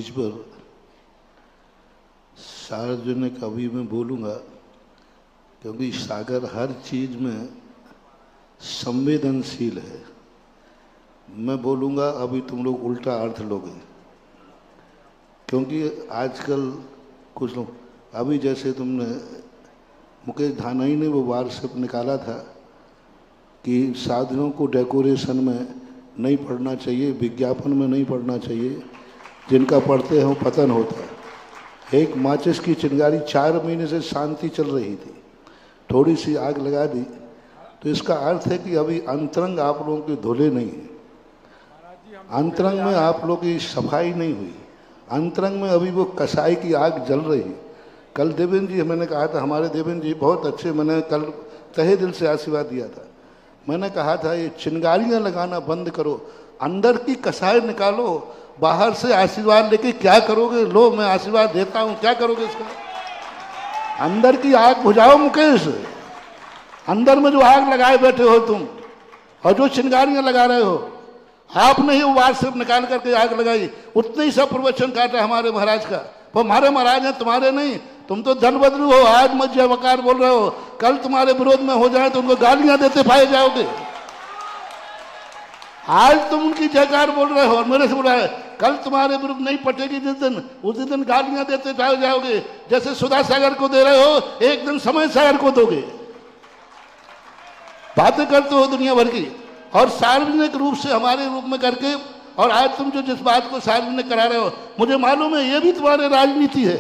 चीज पर सार्वजनिक अभी मैं बोलूँगा, क्योंकि सागर हर चीज में संवेदनशील है। मैं बोलूँगा अभी तुम लोग उल्टा अर्थ लोगे, क्योंकि आजकल कुछ लोग अभी जैसे तुमने मुकेश धानाई ने वो व्हाट्सएप निकाला था कि शादियों को डेकोरेशन में नहीं पढ़ना चाहिए, विज्ञापन में नहीं पढ़ना चाहिए, जिनका पढ़ते हैं वो पतन होता है। एक माचिस की चिंगारी 4 महीने से शांति चल रही थी, थोड़ी सी आग लगा दी, तो इसका अर्थ है कि अभी अंतरंग आप लोगों के धुले नहीं है, अंतरंग में आप लोगों की सफाई नहीं हुई, अंतरंग में अभी वो कसाई की आग जल रही है। कल देवेंद्र जी, मैंने कहा था, हमारे देवेंद्र जी बहुत अच्छे, मैंने कल तहे दिल से आशीर्वाद दिया था। मैंने कहा था ये चिंगारियाँ लगाना बंद करो, अंदर की कसाई निकालो, बाहर से आशीर्वाद लेके क्या करोगे? लो मैं आशीर्वाद देता हूँ, क्या करोगे इसका? अंदर की आग बुझाओ मुकेश, अंदर में जो आग लगाए बैठे हो तुम, और जो चिंगारियाँ लगा रहे हो, आपने ही व्हाट्सएप निकाल करके आग लगाई। उतने ही सब प्रवचन काटा हमारे महाराज का, पर हमारे महाराज हैं, तुम्हारे नहीं। तुम तो धन बदलू हो, आज मत जय वकार बोल रहे हो, कल तुम्हारे विरोध में हो जाए तो उनको गालियां देते पाए जाओगे। आज तुम उनकी जयकार बोल रहे हो और मेरे से बोल रहे हैं, कल तुम्हारे विरुद्ध नहीं पटेगी जिस दिन, उसी दिन गालियां देते पाए जाओगे। जैसे सुधा सागर को दे रहे हो, एक दिन समय सागर को दोगे। बातें करते हो दुनिया भर की, और सार्वजनिक रूप से हमारे रूप में करके, और आज तुम जो जिस बात को सार्वजनिक करा रहे हो, मुझे मालूम है ये भी तुम्हारे राजनीति है।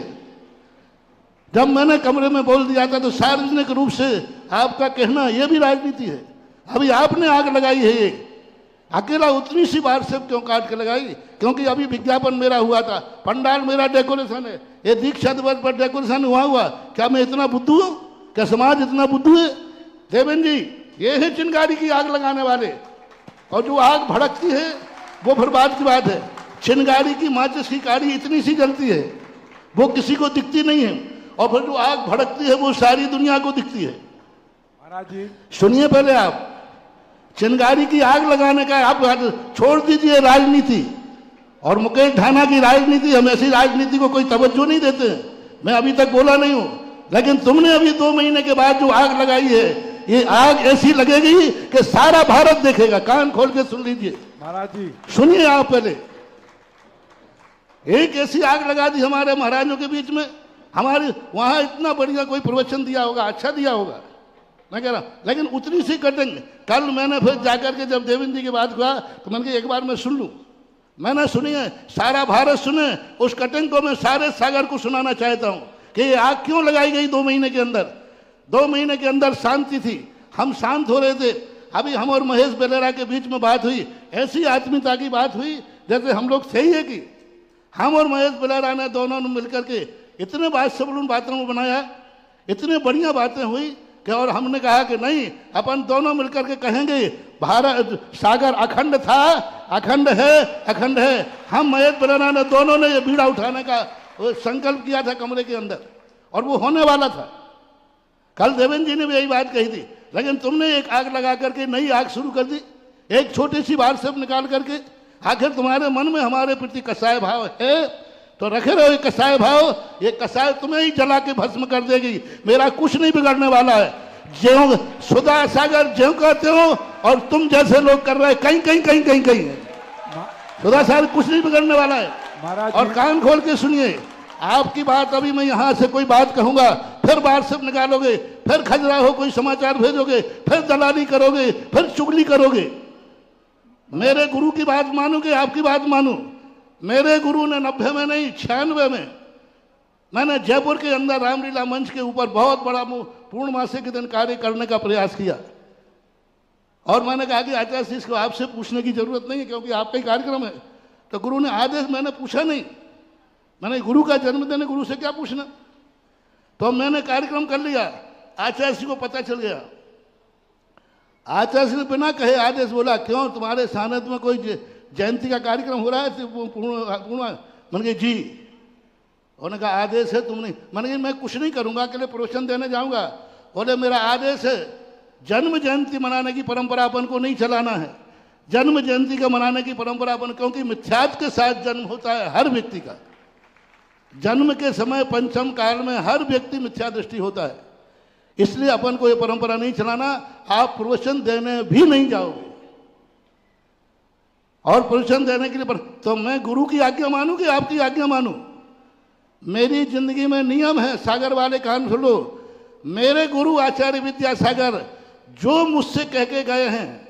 जब मैंने कमरे में बोल दिया था तो सार्वजनिक रूप से आपका कहना ये भी राजनीति है। अभी आपने आग लगाई है, ये अकेला उतनी सी व्हाट्सएप क्यों काट के लगाई? क्योंकि अभी विज्ञापन मेरा हुआ था, पंडाल मेरा डेकोरेशन है, ये दीक्षा दिवस पर डेकोरेशन हुआ। क्या मैं इतना बुद्धू हूँ? क्या समाज इतना बुद्धू है? देवेंद्र जी, ये है चिंगारी की आग लगाने वाले, और जो आग भड़कती है वो फिर बात की बात है। चिंगारी की माचिस की कारी इतनी सी जलती है, वो किसी को दिखती नहीं है, और फिर जो आग भड़कती है वो सारी दुनिया को दिखती है। महाराज जी सुनिए पहले आप, चिंगारी की आग लगाने का आप छोड़ दीजिए राजनीति, और मुकेश धाना की राजनीति, हम ऐसी राजनीति को कोई तवज्जो नहीं देते हैं। मैं अभी तक बोला नहीं हूं, लेकिन तुमने अभी 2 महीने के बाद जो आग लगाई है, ये आग ऐसी लगेगी कि सारा भारत देखेगा। कान खोल के सुन लीजिए महाराज जी, सुनिए आप पहले। एक ऐसी आग लगा दी हमारे महाराजों के बीच में, हमारे वहां इतना बढ़िया कोई प्रवचन दिया होगा, अच्छा दिया होगा, मैं कह रहा, लेकिन उतनी सी कटिंग। कल मैंने फिर जाकर के जब देवेंद्र जी की बात हुआ तो मैंने कहा एक बार मैं सुन लूं। मैंने सुनी है, सारा भारत सुने, उस कटिंग को मैं सारे सागर को सुनाना चाहता हूं कि ये आग क्यों लगाई गई 2 महीने के अंदर। 2 महीने के अंदर शांति थी, हम शांत हो रहे थे। अभी हम और महेश बेलेरा के बीच में बात हुई, ऐसी आत्मीयता की बात हुई जैसे हम लोग थे ही है कि हम और महेश बेलेरा ने दोनों ने मिलकर के इतने बात सबलून बातों को बनाया, इतने बढ़िया बातें हुई कि, और हमने कहा कि नहीं, अपन दोनों मिलकर के कहेंगे भारत सागर अखंड था, अखंड है, अखंड है। हम महेश बेलेरा ने दोनों ने ये बीड़ा उठाने का संकल्प किया था कमरे के अंदर, और वो होने वाला था। कल देवेंद्र जी ने भी यही बात कही थी, लेकिन तुमने एक आग लगा करके नई आग शुरू कर दी, एक छोटी सी व्हाट्सएप निकाल करके। आखिर तुम्हारे मन में हमारे प्रति कसाय भाव है तो रखे रहो ये कसाय भाव, ये कसाय तुम्हें ही जला के भस्म कर देगी। मेरा कुछ नहीं बिगड़ने वाला है। ज्यों सुधा सागर ज्यों कहते हो और तुम जैसे लोग कर रहे हैं, कहीं कहीं कहीं कहीं कहीं सुधा सागर कुछ नहीं बिगड़ने वाला है। और कान खोल के सुनिए, आपकी बात अभी मैं यहां से कोई बात कहूंगा, फिर व्हाट्सएप निकालोगे, फिर खजुराहो कोई समाचार भेजोगे, फिर दलाली करोगे, फिर चुगली करोगे। मेरे गुरु की बात मानोगे, आपकी बात मानू। मेरे गुरु ने 90 में नहीं 96 में मैंने जयपुर के अंदर रामलीला मंच के ऊपर बहुत बड़ा पूर्णमासी के दिन कार्य करने का प्रयास किया, और मैंने कहा कि आचार्य जी इसको आपसे पूछने की जरूरत नहीं है क्योंकि आपका ही कार्यक्रम है। तो गुरु ने आदेश, मैंने पूछा नहीं, मैंने गुरु का जन्मदिन है, गुरु से क्या पूछना। तो मैंने कार्यक्रम कर लिया, आचार्य जी को पता चल गया। आचार्य जी ने बिना कहे आदेश बोला, क्यों तुम्हारे सानिध्य में कोई जयंती का कार्यक्रम हो रहा है? मैंने कहा जी। उन्होंने कहा आदेश है, तुम नहीं। मैंने कहा मैं कुछ नहीं करूंगा, अकेले प्रवचन देने जाऊंगा। बोले मेरा आदेश है, जन्म जयंती मनाने की परंपरा अपन को नहीं चलाना है। जन्म जयंती का मनाने की परंपरा अपन, क्योंकि मिथ्यात्व के साथ जन्म होता है हर व्यक्ति का। जन्म के समय पंचम काल में हर व्यक्ति मिथ्या दृष्टि होता है, इसलिए अपन को ये परंपरा नहीं चलाना। आप प्रवचन देने भी नहीं जाओगे, और प्रवचन देने के लिए तो मैं गुरु की आज्ञा मानूं कि आपकी आज्ञा मानूं? मेरी जिंदगी में नियम है, सागर वाले कान सुनो, मेरे गुरु आचार्य विद्यासागर जो मुझसे कह के गए हैं,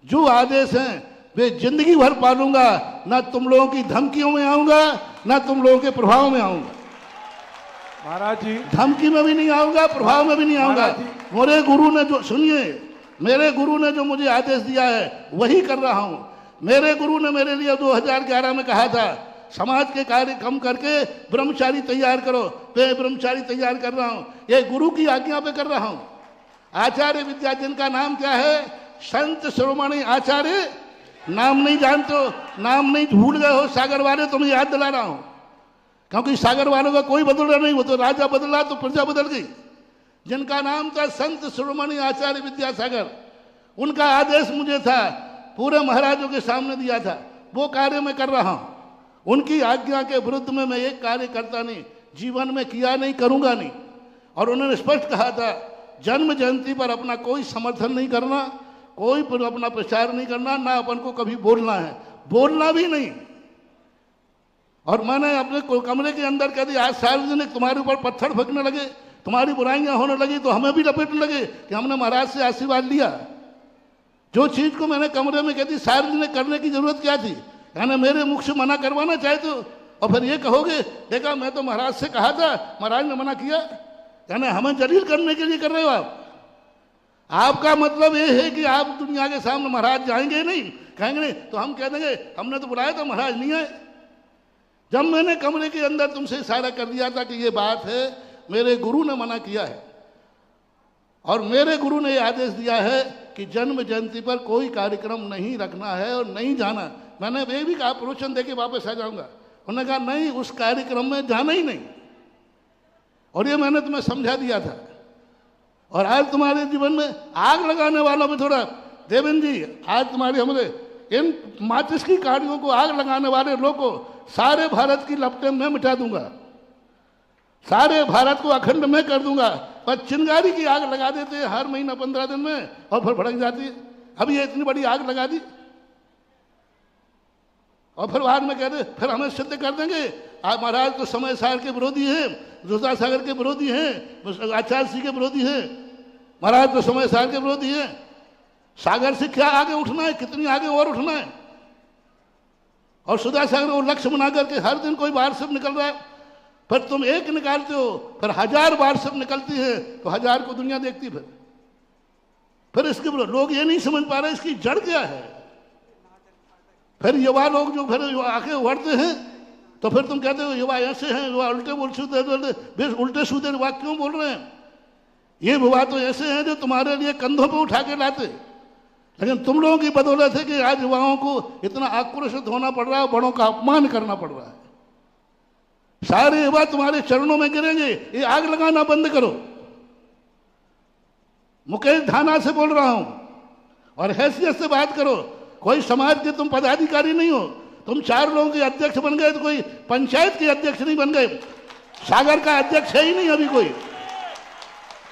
जो आदेश हैं, वे जिंदगी भर पालूंगा। ना तुम लोगों की धमकियों में आऊंगा, ना तुम लोगों के प्रभाव में आऊंगा। महाराज जी, धमकी में भी नहीं आऊंगा, प्रभाव में भी नहीं आऊंगा। मेरे गुरु ने जो, सुनिए, मेरे गुरु ने जो मुझे आदेश दिया है वही कर रहा हूं। मेरे गुरु ने मेरे लिए 2011 में कहा था, समाज के कार्य कम करके ब्रह्मचारी तैयार करो, मैं ब्रह्मचारी तैयार कर रहा हूं। ये गुरु की आज्ञा पे कर रहा हूं। आचार्य विद्या, जिनका नाम क्या है, संत शिरोमणि आचार्य, नाम नहीं जानते हो, नाम नहीं भूल गए हो सागर वाले, तुम्हें याद दिला रहा हूं, क्योंकि सागर वालों का कोई बदला नहीं। वो तो राजा बदला तो प्रजा बदल गई। जिनका नाम था संत शिरोमणि आचार्य विद्यासागर, उनका आदेश मुझे था, पूरे महाराजों के सामने दिया था, वो कार्य मैं कर रहा हूं। उनकी आज्ञा के विरुद्ध में मैं एक कार्य करता नहीं, जीवन में किया नहीं, करूंगा नहीं। और उन्होंने स्पष्ट कहा था, जन्म जयंती पर अपना कोई समर्थन नहीं करना, कोई अपना प्रचार नहीं करना, ना अपन को कभी बोलना है, बोलना भी नहीं। और मैंने अपने कमरे के अंदर कह दिया, आज सार्वजनिक तुम्हारे ऊपर पत्थर फेंकने लगे, तुम्हारी बुराइयां होने लगी, तो हमें भी लपेटने लगे कि हमने महाराज से आशीर्वाद लिया। जो चीज को मैंने कमरे में कहती सार्वजनिक करने की जरूरत क्या थी? यानी मेरे मुख से मना करवाना चाहते हो और फिर ये कहोगे, देखा मैं तो महाराज से कहा था, महाराज ने मना किया। यानी हमें जलील करने के लिए कर रहे हो आप। आपका मतलब ये है कि आप दुनिया के सामने महाराज जाएंगे नहीं, कहेंगे नहीं, तो हम कह देंगे हमने तो बुलाया था, महाराज नहीं आए। जब मैंने कमरे के अंदर तुमसे इशारा कर दिया था कि ये बात है, मेरे गुरु ने मना किया है, और मेरे गुरु ने ये आदेश दिया है कि जन्म जयंती पर कोई कार्यक्रम नहीं रखना है और नहीं जाना। मैंने ये भी कहा प्रवचन देके वापस आ जाऊंगा। उन्होंने कहा नहीं, उस कार्यक्रम में जाना ही नहीं, और ये मैंने तुम्हें समझा दिया था। और आज तुम्हारे जीवन में आग लगाने वालों में थोड़ा, देवेंद्र जी, आज तुम्हारे हमारे इन माचिस की गाड़ियों को आग लगाने वाले लोग को सारे भारत की लपटें मैं मिटा दूंगा, सारे भारत को अखंड मैं कर दूंगा। पर चिंगारी की आग लगा देते हैं हर महीना 15 दिन में, और फिर भड़क जाती है। अभी ये इतनी बड़ी आग लगा दी, और फिर बाद में कहते फिर हमें सिद्ध कर देंगे आप महाराज तो समय सागर के विरोधी हैं, जोधा सागर के विरोधी हैं, आचार्य सिंह के विरोधी हैं, महाराज तो समय सागर के विरोधी हैं। सागर से क्या आगे उठना है, कितनी आगे और उठना है? और सुधा सागर को लक्ष्य बना करके हर दिन कोई बार सब निकल रहा है, फिर तुम एक निकालते हो, फिर 1000 बार सब निकलती है, तो 1000 को दुनिया देखती। फिर इसके लोग ये नहीं समझ पा रहे इसकी जड़ क्या है। फिर युवा लोग जो फिर आके उभरते हैं, तो फिर तुम कहते हो युवा ऐसे हैं, युवा उल्टे सीधे वाक्य क्यों बोल रहे हैं? ये युवा तो ऐसे हैं जो तुम्हारे लिए कंधों पे उठा के लाते, लेकिन तुम लोगों की बदौलत है कि आज युवाओं को इतना आक्रोशित होना पड़ रहा है, बड़ों का अपमान करना पड़ रहा है। सारे युवा तुम्हारे चरणों में गिरेंगे। ये आग लगाना बंद करो। मुकेश धाना से बोल रहा हूं, और हैसियत से बात करो। कोई समाज के तुम पदाधिकारी नहीं हो, तुम 4 लोगों के अध्यक्ष बन गए तो कोई पंचायत के अध्यक्ष नहीं बन गए। सागर का अध्यक्ष है ही नहीं अभी कोई।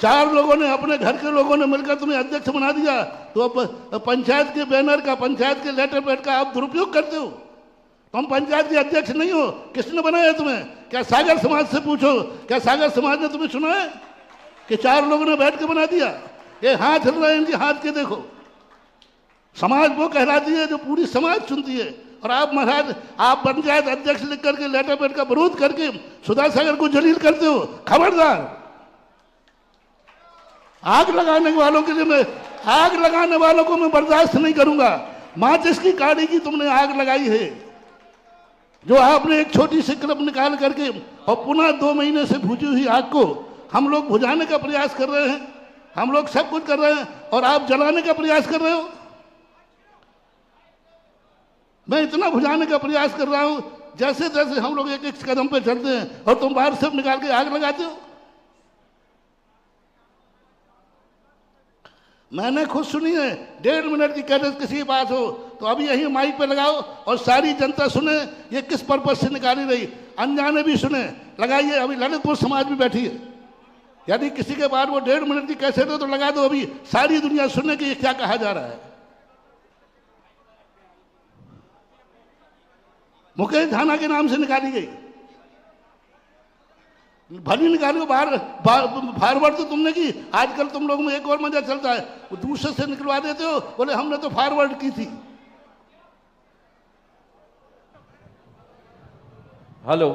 4 लोगों ने, अपने घर के लोगों ने मिलकर तुम्हें अध्यक्ष बना दिया, तो अब पंचायत के बैनर का, पंचायत के लेटर पैड का आप दुरुपयोग करते हो। तुम पंचायत के अध्यक्ष नहीं हो। किसने बनाया तुम्हें? क्या सागर समाज से पूछो, क्या सागर समाज ने तुम्हें सुना है कि 4 लोगों ने बैठ के बना दिया? ये हाथ हिल रहे हैं, इनके हाथ के देखो। समाज वो कहलाती है जो पूरी समाज चुनती है, और आप महाराज, आप पंचायत अध्यक्ष लिख करके लेटर पैड का विरोध करके सुधा सागर को जलील करते हो। खबरदार। आग लगाने वालों के लिए मैं, आग लगाने वालों को मैं बर्दाश्त नहीं करूंगा। माचिस की काड़ी की तुमने आग लगाई है, जो आपने एक छोटी सी क्लिप निकाल करके और पुनः 2 महीने से बुझी हुई आग को हम लोग बुझाने का प्रयास कर रहे हैं। हम लोग सब कुछ कर रहे हैं, और आप जलाने का प्रयास कर रहे हो। मैं इतना बुझाने का प्रयास कर रहा हूं, जैसे जैसे हम लोग एक एक कदम पे चलते हैं, और तुम बाहर से निकाल के आग लगाते हो। मैंने खुद सुनी है, 1.5 मिनट की कैसेट किसी के पास हो तो अभी यही माइक पे लगाओ और सारी जनता सुने ये किस पर्पज से निकाली रही, अनजाने भी सुने। लगाइए, अभी ललितपुर समाज भी बैठी है, यदि किसी के बाद वो 1.5 मिनट की कैसेट हो तो लगा दो, अभी सारी दुनिया सुने कि ये क्या कहा जा रहा है। मुकेश धाना के नाम से निकाली गई, भली निकाली बाहर, फॉरवर्ड तो तुमने की। आजकल तुम लोगों में एक और मजा चलता है, वो दूसरे से निकलवा देते हो, बोले हमने तो फॉरवर्ड की थी। हेलो